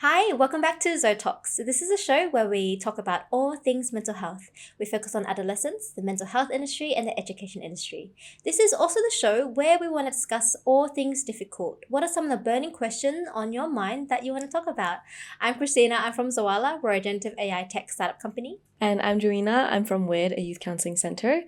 Hi, welcome back to Zo Talks. So this is a show where we talk about all things mental health. We focus on adolescents, the mental health industry, and the education industry. This is also the show where we want to discuss all things difficult. What are some of the burning questions on your mind that you want to talk about? I'm Christina. I'm from Zoala. We're a generative AI tech startup company. And I'm Joanna. I'm from wwyd, a youth counseling center.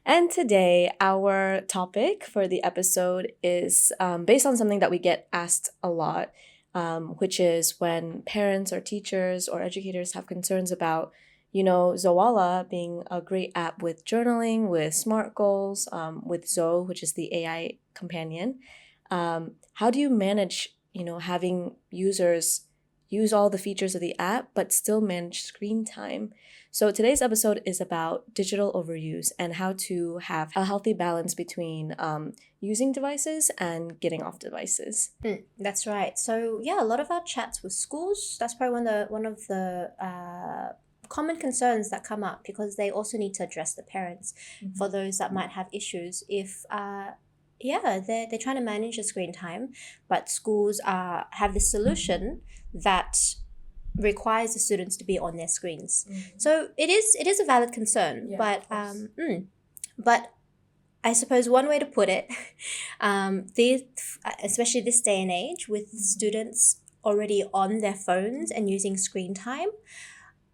And today, our topic for the episode is based on something that we get asked a lot, which is when parents or teachers or educators have concerns about, Zoala being a great app with journaling, with SMART goals, with Zo, which is the AI companion. How do you manage, having users use all the features of the app, but still manage screen time? So today's episode is about digital overuse and how to have a healthy balance between using devices and getting off devices. That's right. So yeah, a lot of our chats with schools, that's probably one of the common concerns that come up because they also need to address the parents for those that might have issues if they're trying to manage the screen time, but schools have this solution that requires the students to be on their screens. So it is a valid concern, but I suppose one way to put it, especially this day and age with students already on their phones and using screen time,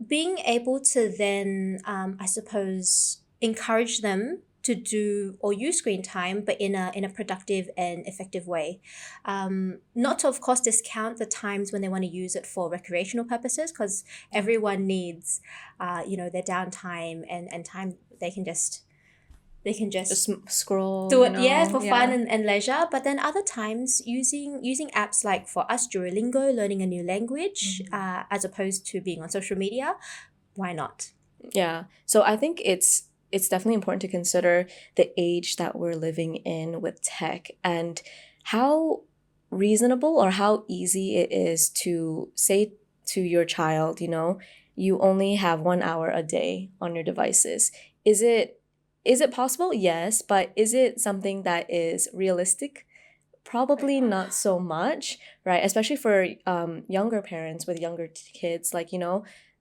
being able to then, I suppose, encourage them to do or use screen time, but in a productive and effective way. Not to, of course, discount the times when they want to use it for recreational purposes, because everyone needs, their downtime and time they can just scroll, do it, for fun and leisure. But then other times using apps like for us, Duolingo, learning a new language, as opposed to being on social media, why not? Yeah. So I think it's definitely important to consider the age that we're living in with tech and how reasonable or how easy it is to say to your child, you only have 1 hour a day on your devices. Is it possible? Yes, but is it something that is realistic? Probably not so much, right? Especially for younger parents with younger kids,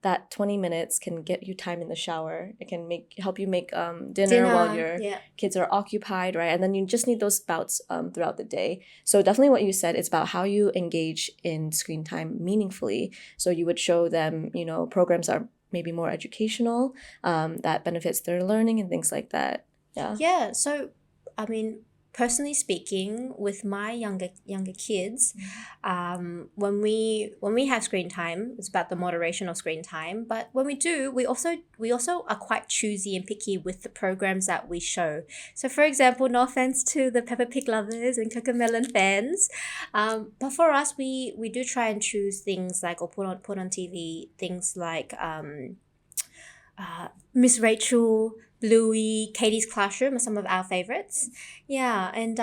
that 20 minutes can get you time in the shower. It can help you make dinner while your kids are occupied, right? And then you just need those bouts throughout the day. So definitely what you said, it's about how you engage in screen time meaningfully. So you would show them, programs are maybe more educational, that benefits their learning and things like that. Yeah. So, I mean, personally speaking, with my younger kids, when we have screen time, it's about the moderation of screen time. But when we do, we also are quite choosy and picky with the programs that we show. So, for example, no offense to the Peppa Pig lovers and Cocomelon fans, but for us, we do try and choose things like, or put on TV things like Miss Rachel, Bluey, Katie's Classroom are some of our favorites. Yeah, and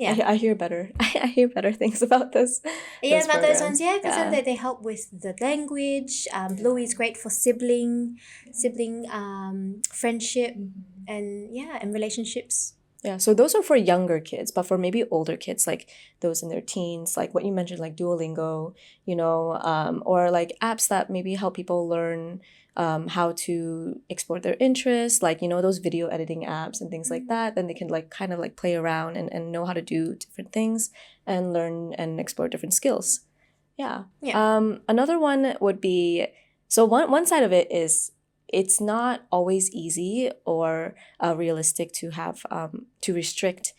I hear better. I hear better things about this. Those ones, because then they help with the language. Bluey's great for sibling friendship, and relationships. Yeah, so those are for younger kids, but for maybe older kids, like those in their teens, like what you mentioned, like Duolingo, or like apps that maybe help people learn how to explore their interests, like, those video editing apps and things like that. Then they can kind of play around and know how to do different things and learn and explore different skills. Yeah. Another one would be, so one side of it is, it's not always easy or realistic to have to restrict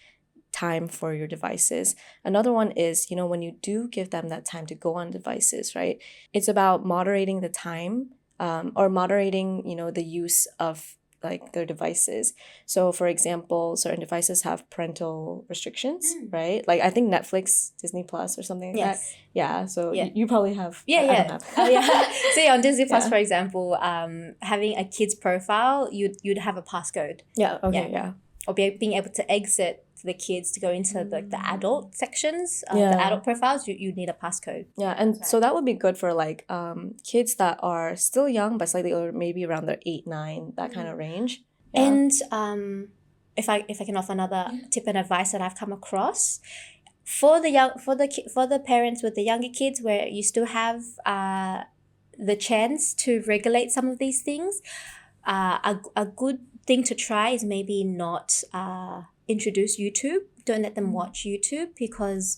time for your devices. Another one is, when you do give them that time to go on devices, right? It's about moderating the time or moderating, the use of their devices. So for example, certain devices have parental restrictions, right? Like I think Netflix, Disney Plus or something like that. Yeah, so you probably have. I don't have. So on Disney Plus, for example, having a kid's profile, you'd have a passcode. Or being able to exit the kids to go into the adult sections, the adult profiles, you need a passcode. Yeah, and so that would be good for kids that are still young but slightly older, maybe around their 8, 9, that kind of range. Yeah. And if I can offer another tip and advice that I've come across, for the parents with the younger kids, where you still have the chance to regulate some of these things, a good thing to try is maybe not introduce YouTube. Don't let them watch YouTube, because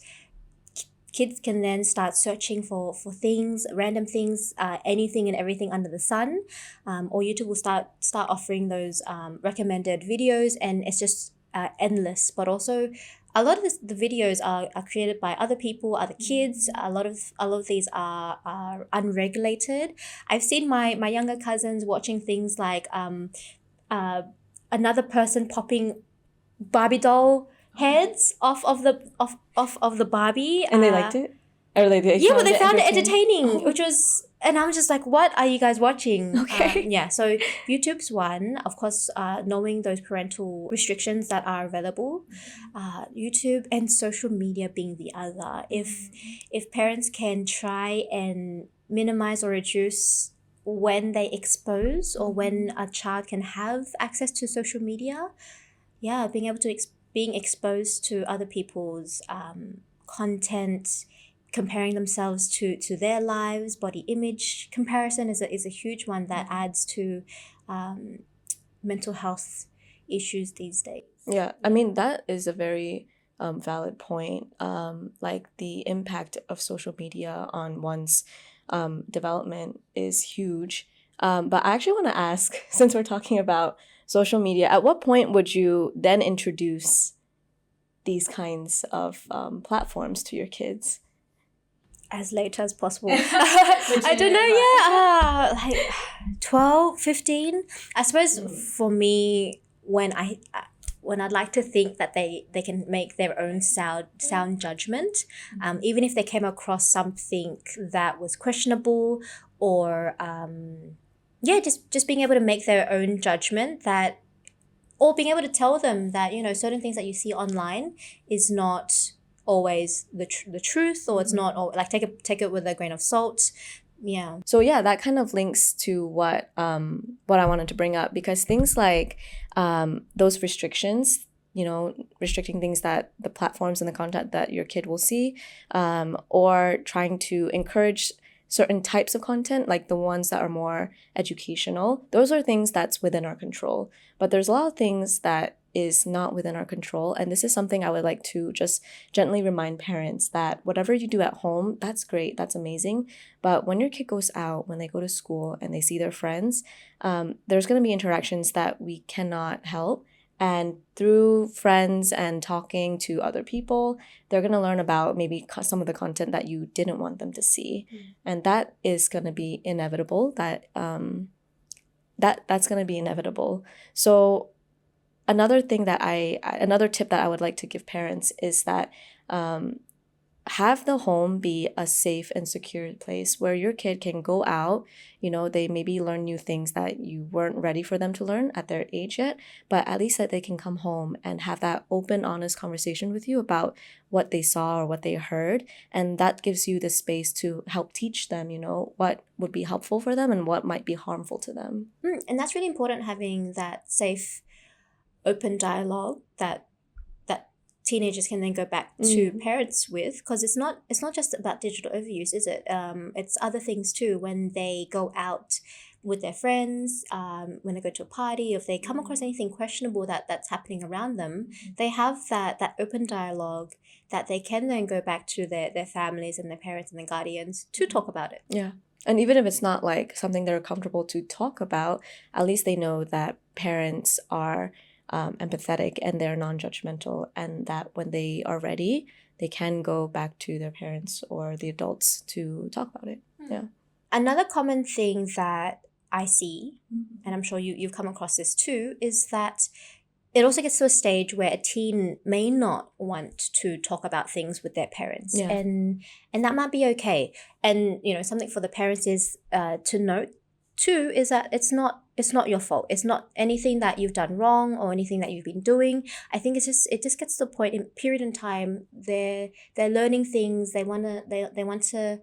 kids can then start searching for things, random things, anything and everything under the sun, or YouTube will start offering those recommended videos, and it's just endless. But also, a lot of the videos are created by other people, other kids. A lot of these are unregulated. I've seen my younger cousins watching things like another person popping Barbie doll heads off the Barbie, And they liked it? Or like they yeah, but found they it found it entertaining? entertaining, which was, and I'm just like, what are you guys watching? Okay. Yeah, so YouTube's one, of course, knowing those parental restrictions that are available, YouTube, and social media being the other. If parents can try and minimize or reduce when they expose, or when a child can have access to social media, yeah, being able to being exposed to other people's content, comparing themselves to their lives, body image comparison is a huge one that adds to mental health issues these days. Yeah, I mean, that is a very valid point. Like the impact of social media on one's development is huge. But I actually want to ask, since we're talking about social media, at what point would you then introduce these kinds of platforms to your kids? As late as possible. I don't know, yeah, like 12, 15. I suppose for me, when I'd like to think that they can make their own sound judgment, even if they came across something that was questionable, or yeah, just being able to make their own judgment, that, or being able to tell them that, certain things that you see online is not always the truth, or it's not all, like, take it with a grain of salt. Yeah. So yeah, that kind of links to what I wanted to bring up, because things like those restrictions, restricting things, that the platforms and the content that your kid will see, or trying to encourage certain types of content, like the ones that are more educational, those are things that's within our control. But there's a lot of things that is not within our control. And this is something I would like to just gently remind parents, that whatever you do at home, that's great, that's amazing. But when your kid goes out, when they go to school and they see their friends, there's going to be interactions that we cannot help. And through friends and talking to other people, they're going to learn about maybe some of the content that you didn't want them to see. And that is going to be inevitable. That's going to be inevitable. So another tip that I would like to give parents is that have the home be a safe and secure place where your kid can go out. They maybe learn new things that you weren't ready for them to learn at their age yet, but at least that they can come home and have that open, honest conversation with you about what they saw or what they heard. And that gives you the space to help teach them, what would be helpful for them and what might be harmful to them. And that's really important, having that safe, open dialogue that teenagers can then go back to parents with, because it's not just about digital overuse, is it? It's other things too. When they go out with their friends, when they go to a party, if they come across anything questionable that's happening around them, they have that open dialogue that they can then go back to their families and their parents and their guardians to talk about it. Yeah. And even if it's not like something they're comfortable to talk about, at least they know that parents are empathetic and they're non-judgmental, and that when they are ready, they can go back to their parents or the adults to talk about it. Yeah. Another common thing that I see, and I'm sure you've come across this too, is that it also gets to a stage where a teen may not want to talk about things with their parents. Yeah. And that might be okay. And something for the parents is to note too, is that it's not your fault. It's not anything that you've done wrong or anything that you've been doing. I think it just gets to the point in period in time, they're learning things. They want to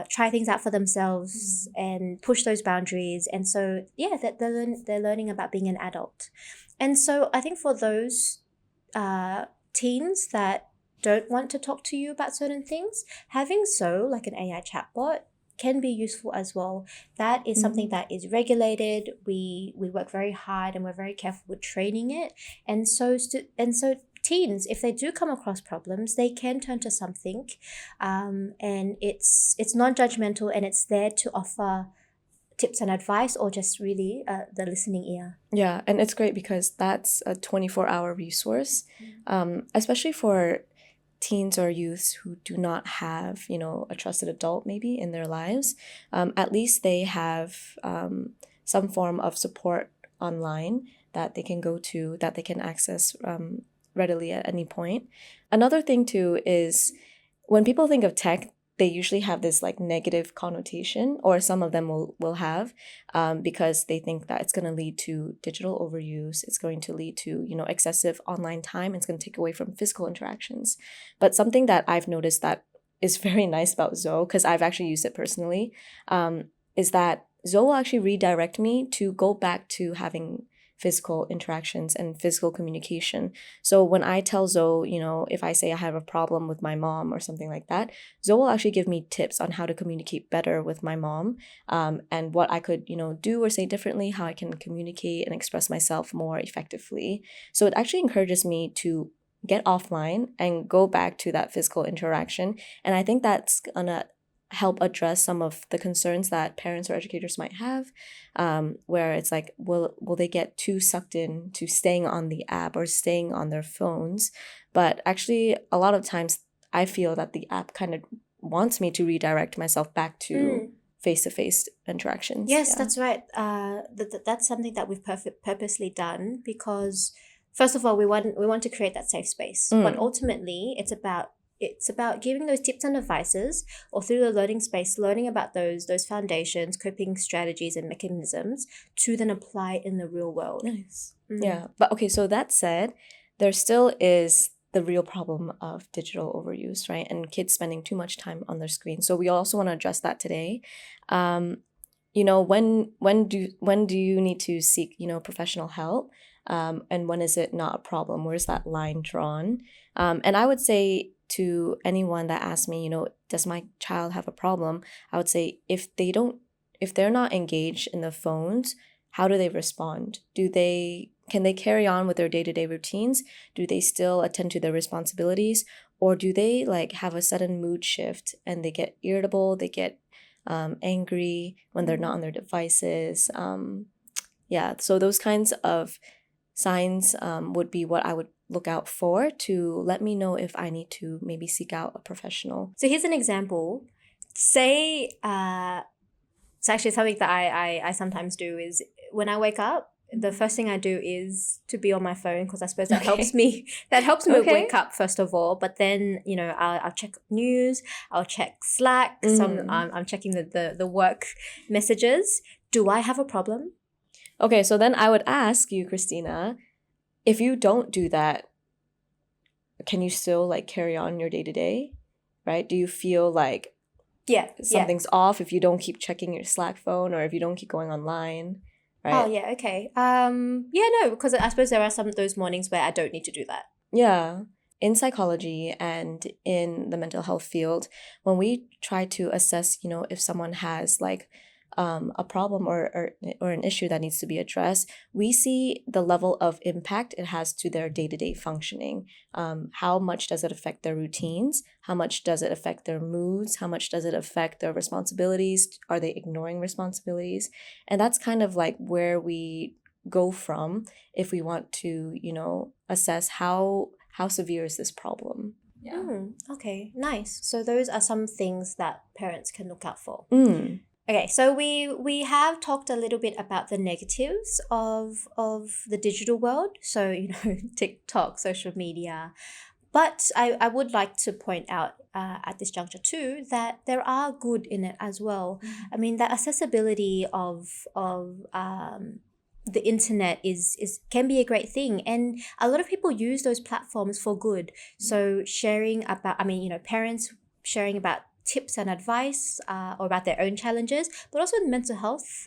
try things out for themselves and push those boundaries. And so yeah, they're learning about being an adult. And so I think for those teens that don't want to talk to you about certain things, having like an AI chatbot can be useful as well. That is something that is regulated. We work very hard and we're very careful with training it. And so teens, if they do come across problems, they can turn to something, and it's non-judgmental, and it's there to offer tips and advice, or just really the listening ear. Yeah, and it's great because that's a 24-hour resource, especially for teens or youths who do not have, a trusted adult maybe in their lives. At least they have some form of support online that they can go to, that they can access readily at any point. Another thing too is when people think of tech, they usually have this like negative connotation, or some of them will have, because they think that it's going to lead to digital overuse. It's going to lead to, excessive online time. It's going to take away from physical interactions. But something that I've noticed that is very nice about Zoe, because I've actually used it personally, is that Zoe will actually redirect me to go back to having physical interactions and physical communication. So when I tell Zoe, if I say I have a problem with my mom or something like that, Zoe will actually give me tips on how to communicate better with my mom, and what I could, do or say differently, how I can communicate and express myself more effectively. So it actually encourages me to get offline and go back to that physical interaction. And I think that's gonna help address some of the concerns that parents or educators might have, where it's like, will they get too sucked in to staying on the app or staying on their phones? But actually, a lot of times I feel that the app kind of wants me to redirect myself back to face-to-face interactions. Yes, Yeah. that's right. That's something that we've purposely done, because first of all, we want to create that safe space, but ultimately it's about giving those tips and advices, or through the learning space, learning about those foundations, coping strategies and mechanisms to then apply in the real world. Nice. Yeah. But okay, so that said, there still is the real problem of digital overuse, right? And kids spending too much time on their screen. So we also want to address that today. When do you need to seek, professional help? And when is it not a problem? Where's that line drawn? And I would say to anyone that asks me, does my child have a problem? I would say if they're not engaged in the phones, how do they respond? Can they carry on with their day-to-day routines? Do they still attend to their responsibilities? Or do they like have a sudden mood shift and they get irritable, they get angry when they're not on their devices? So those kinds of signs would be what I would look out for to let me know if I need to maybe seek out a professional. So here's an example. Say, it's actually something that I sometimes do is when I wake up, the first thing I do is to be on my phone, because I suppose that helps me. That helps me wake up first of all. But then I'll check news, I'll check Slack. I'm checking the work messages. Do I have a problem? Okay, so then I would ask you, Christina, if you don't do that, can you still like carry on your day-to-day, right? Do you feel like something's off if you don't keep checking your Slack phone, or if you don't keep going online, right? Oh, yeah, okay. No, because I suppose there are some of those mornings where I don't need to do that. Yeah. In psychology and in the mental health field, when we try to assess, if someone has like a problem or an issue that needs to be addressed, we see the level of impact it has to their day-to-day functioning. How much does it affect their routines? How much does it affect their moods? How much does it affect their responsibilities? Are they ignoring responsibilities? And that's kind of like where we go from if we want to, assess how severe is this problem. Yeah. Okay, nice. So those are some things that parents can look out for. Okay, so we have talked a little bit about the negatives of the digital world. So, TikTok, social media. But I would like to point out at this juncture too that there are good in it as well. I mean, the accessibility of the internet can be a great thing, and a lot of people use those platforms for good. So sharing about, parents sharing about tips and advice or about their own challenges, but also the mental health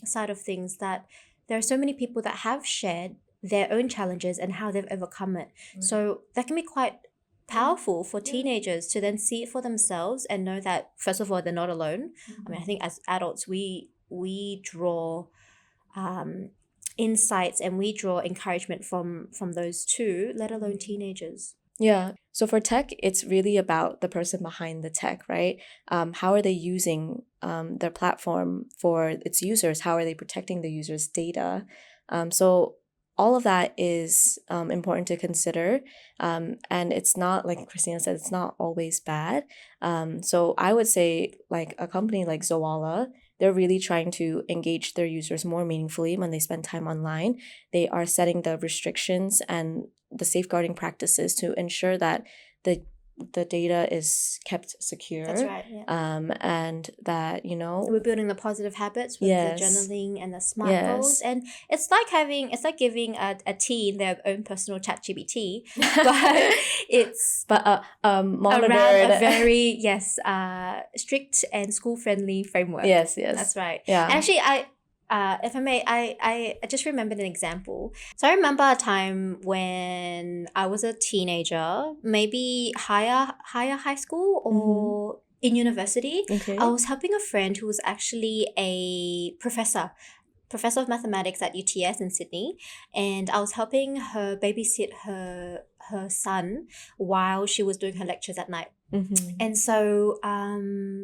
side of things, that there are so many people that have shared their own challenges and how they've overcome it. So that can be quite powerful for Yeah. teenagers to then see it for themselves and know that, first of all, they're not alone. I mean, I think as adults, we draw insights and we draw encouragement from those two, let alone teenagers. Yeah. So for tech, it's really about the person behind the tech, right? How are they using their platform for its users? How are they protecting the users' data? So all of that is important to consider. And it's not, like Christina said, it's not always bad. So I would say, like a company like Zoala, they're really trying to engage their users more meaningfully when they spend time online. They are setting the restrictions and the safeguarding practices to ensure that the the data is kept secure. That's right. Yeah. And that, We're building the positive habits with Yes. the journaling and the smart goals, and it's like giving a teen their own personal chat GPT, but it's but around monitored. a very strict and school friendly framework. Yes. That's right. Yeah. And actually, if I may, I just remembered an example. So I remember a time when I was a teenager, maybe higher high school or in university. Okay. I was helping a friend who was actually a professor of mathematics at UTS in Sydney, and I was helping her babysit her son while she was doing her lectures at night. And so,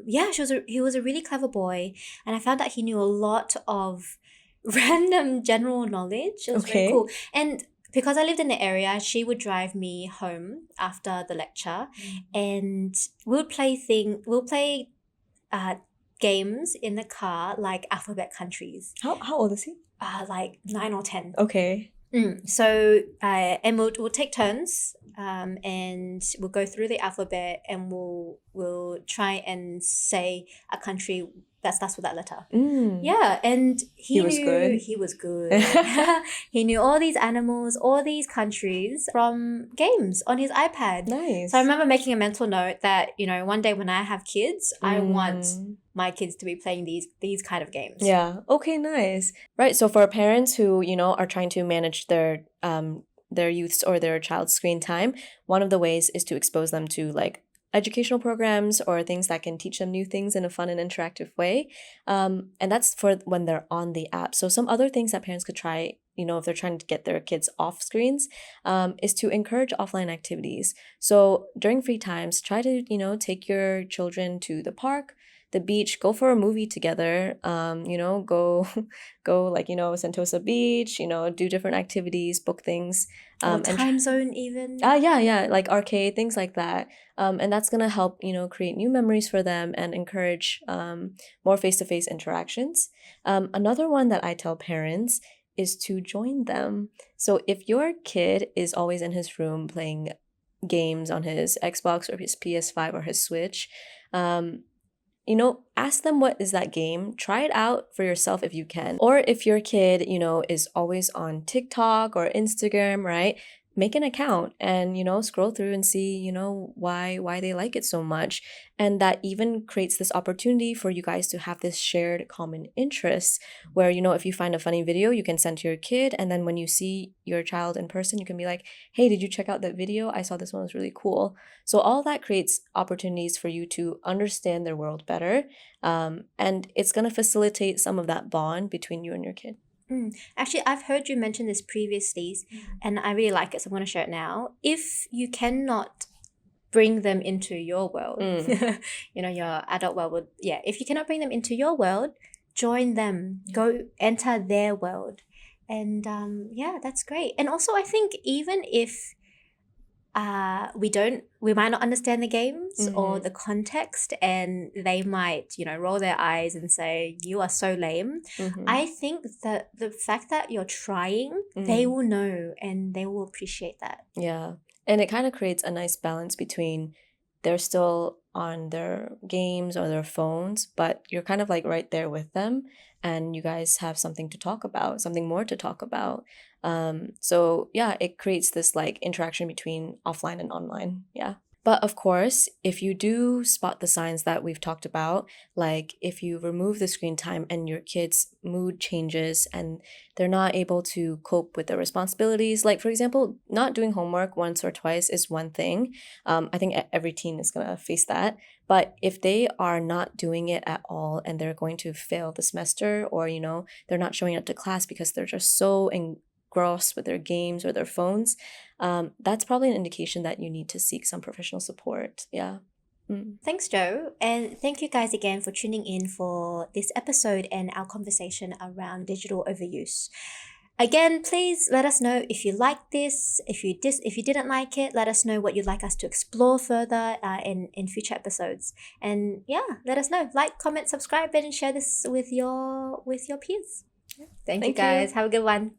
he was a really clever boy, and I found that he knew a lot of random general knowledge. It was very Okay. cool. And because I lived in the area, she would drive me home after the lecture, and we'll play games in the car, like alphabet countries. How old is he? Like 9 or 10. Okay. So and we'll take turns, and we'll go through the alphabet, and we'll try and say a country that starts with that letter. Yeah, and He was good. He was good. He knew all these animals, all these countries from games on his iPad. Nice. So I remember making a mental note that, one day when I have kids, I want my kids to be playing these kind of games. Yeah. Okay, nice. Right. So for parents who, are trying to manage their youth's or their child's screen time, one of the ways is to expose them to like educational programs or things that can teach them new things in a fun and interactive way. And that's for when they're on the app. So some other things that parents could try, if they're trying to get their kids off screens, is to encourage offline activities. So during free times, try to, take your children to the park, the beach, go for a movie together, go like, Sentosa Beach, do different activities, book things. Or time zone even. Yeah, like arcade, things like that. And that's going to help, create new memories for them and encourage more face-to-face interactions. Another one that I tell parents is to join them. So if your kid is always in his room playing games on his Xbox or his PS5 or his Switch, ask them what is that game. Try it out for yourself if you can. Or if your kid, is always on TikTok or Instagram, right? Make an account and, scroll through and see, why they like it so much. And that even creates this opportunity for you guys to have this shared common interest where, if you find a funny video, you can send to your kid. And then when you see your child in person, you can be like, hey, did you check out that video? I saw this one was really cool. So all that creates opportunities for you to understand their world better. And it's going to facilitate some of that bond between you and your kid. Actually, I've heard you mention this previously, and I really like it, so I'm going to share it now. If you cannot bring them into your world, your adult world, if you cannot bring them into your world, join them, go enter their world. And that's great. And also, I think even if we might not understand the games or the context, and they might, roll their eyes and say, you are so lame. I think that the fact that you're trying, they will know and they will appreciate that. Yeah. And it kind of creates a nice balance between they're still on their games or their phones, but you're kind of like right there with them and you guys have something to talk about, something more to talk about. So yeah, it creates this like interaction between offline and online. Yeah. But of course, if you do spot the signs that we've talked about, like if you remove the screen time and your kids' mood changes and they're not able to cope with their responsibilities, like for example, not doing homework once or twice is one thing. I think every teen is going to face that. But if they are not doing it at all and they're going to fail the semester, or, they're not showing up to class because they're just so engrossed with their games or their phones, that's probably an indication that you need to seek some professional support. Yeah. Thanks, Joe. And thank you guys again for tuning in for this episode and our conversation around digital overuse. Again, please let us know if you liked this. If you didn't like it, let us know what you'd like us to explore further in future episodes. And yeah, let us know. Like, comment, subscribe, and share this with your peers. Thank you Thank you. guys. Have a good one.